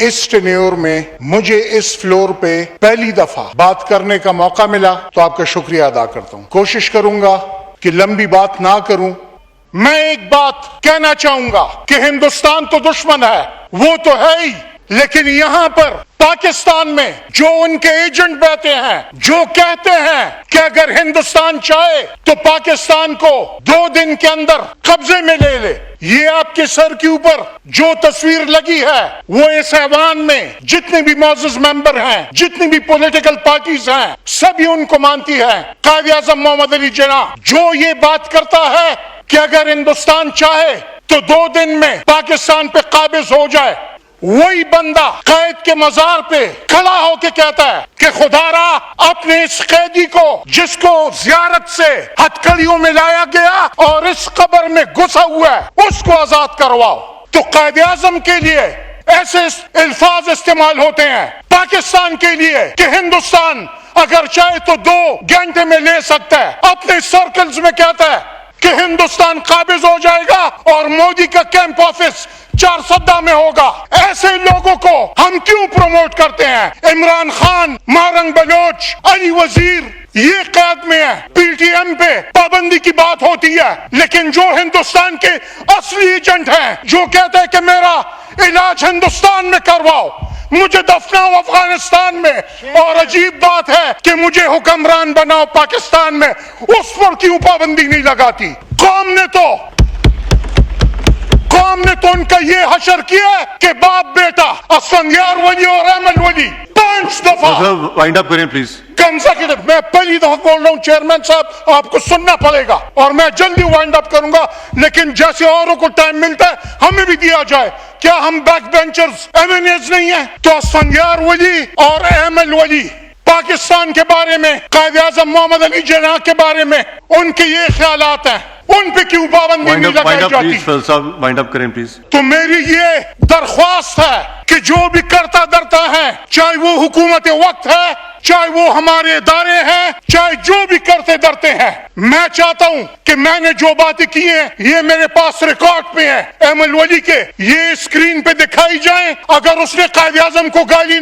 اس tenure میں مجھے اس floor پہ پہلی دفعہ بات کرنے کا موقع ملا تو آپ کا شکریہ ادا کرتا ہوں. کوشش کروں گا کہ لمبی بات نہ کروں. میں ایک بات کہنا چاہوں گا کہ ہندوستان تو دشمن ہے، وہ تو ہے ہی، لیکن یہاں پر پاکستان میں جو ان کے ایجنٹ بیٹھے ہیں، جو کہتے ہیں کہ اگر ہندوستان چاہے تو پاکستان کو 2 دن کے اندر قبضے میں لے لے، یہ آپ کے سر کے اوپر جو تصویر لگی ہے وہ اس ایوان میں جتنے بھی معزز ممبر ہیں، جتنی بھی پولیٹیکل پارٹیز ہیں، سبھی ان کو مانتی ہے. قائد اعظم محمد علی جناح جو یہ بات کرتا ہے کہ اگر ہندوستان چاہے تو 2 دن میں پاکستان پہ قابض ہو جائے، وہی بندہ قید کے مزار پہ کھڑا ہو کے کہتا ہے کہ خدا را اپنے اس قیدی کو جس کو زیارت سے ہتھکڑیوں میں لایا گیا اور اس قبر میں گھسا ہوا ہے اس کو آزاد کرواؤ. تو قائد اعظم کے لیے ایسے الفاظ استعمال ہوتے ہیں پاکستان کے لیے کہ ہندوستان اگر چاہے تو 2 گھنٹے میں لے سکتا ہے. اپنے سرکلز میں کہتا ہے کہ ہندوستان قابض ہو جائے گا اور مودی کا کیمپ آفس 4 میں ہوگا. ایسے لوگوں کو ہم کیوں پروموٹ کرتے ہیں؟ عمران خان، مارنگ بلوچ، علی وزیر یہ قید میں ہے. پی ٹی ایم پہ پابندی کی بات ہوتی ہے، لیکن جو ہندوستان کے اصلی ایجنٹ ہیں، جو کہتے ہیں کہ میرا علاج ہندوستان میں کرواؤ، مجھے دفناؤ افغانستان میں، اور عجیب بات ہے کہ مجھے حکمران بناؤ پاکستان میں، اس پر کیوں پابندی نہیں لگاتی؟ قوم نے تو ان کا یہ حشر کیا ہے کہ باپ بیٹا اسفندیار ولی اور احمد ولی 5 دفعہ وائنڈ اپ کریں پلیز. کنسیکیٹو. میں پہلی دفعہ بول رہا ہوں چیئرمین صاحب، آپ کو سننا پڑے گا اور میں جلدی وائنڈ اپ کروں گا، لیکن جیسے اوروں کو ٹائم ملتا ہے ہمیں بھی دیا جائے. کیا ہم بیک بینچرز ایونیز نہیں ہیں؟ تو اسفندیار ولی اور احمد ولی پاکستان کے بارے میں، قائد اعظم محمد علی جناح کے بارے میں ان کے یہ خیالات ہیں، ان پہ کیوں پابندی نہیں لگائی جاتی؟ تو میری یہ درخواست ہے کہ جو بھی کرتا درتا ہے، چاہے وہ حکومت وقت ہے، چاہے وہ ہمارے ادارے ہیں، چاہے جو بھی کرتے ڈرتے ہیں، میں چاہتا ہوں کہ میں نے جو باتیں کی ہیں یہ میرے پاس ریکارڈ پہ ہیں احمد ولی کے، یہ اسکرین پہ دکھائی جائیں. اگر اس نے قائد اعظم کو گالی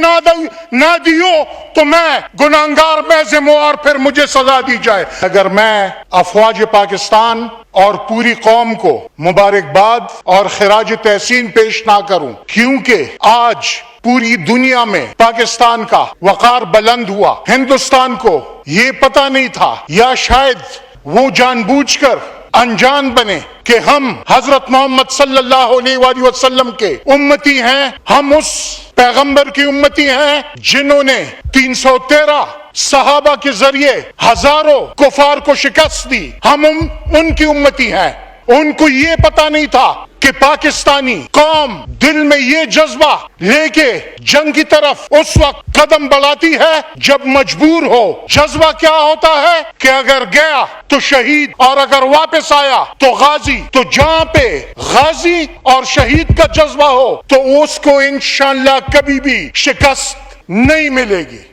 نہ دی ہو تو میں گناہگار میں ذمہ، پھر مجھے سزا دی جائے. اگر میں افواج پاکستان اور پوری قوم کو مبارکباد اور خراج تحسین پیش نہ کروں، کیونکہ آج پوری دنیا میں پاکستان کا وقار بلند ہوا، ہندوستان کو یہ پتہ نہیں تھا، یا شاید وہ جان بوجھ کر انجان بنے کہ ہم حضرت محمد صلی اللہ علیہ وآلہ وسلم کے امتی ہیں، ہم اس پیغمبر کی امتی ہیں جنہوں نے 313 صحابہ کے ذریعے ہزاروں کفار کو شکست دی. ہم ان کی امتی ہیں. ان کو یہ پتا نہیں تھا کہ پاکستانی قوم دل میں یہ جذبہ لے کے جنگ کی طرف اس وقت قدم بڑھاتی ہے جب مجبور ہو. جذبہ کیا ہوتا ہے کہ اگر گیا تو شہید اور اگر واپس آیا تو غازی. تو جہاں پہ غازی اور شہید کا جذبہ ہو تو اس کو انشاءاللہ کبھی بھی شکست نہیں ملے گی.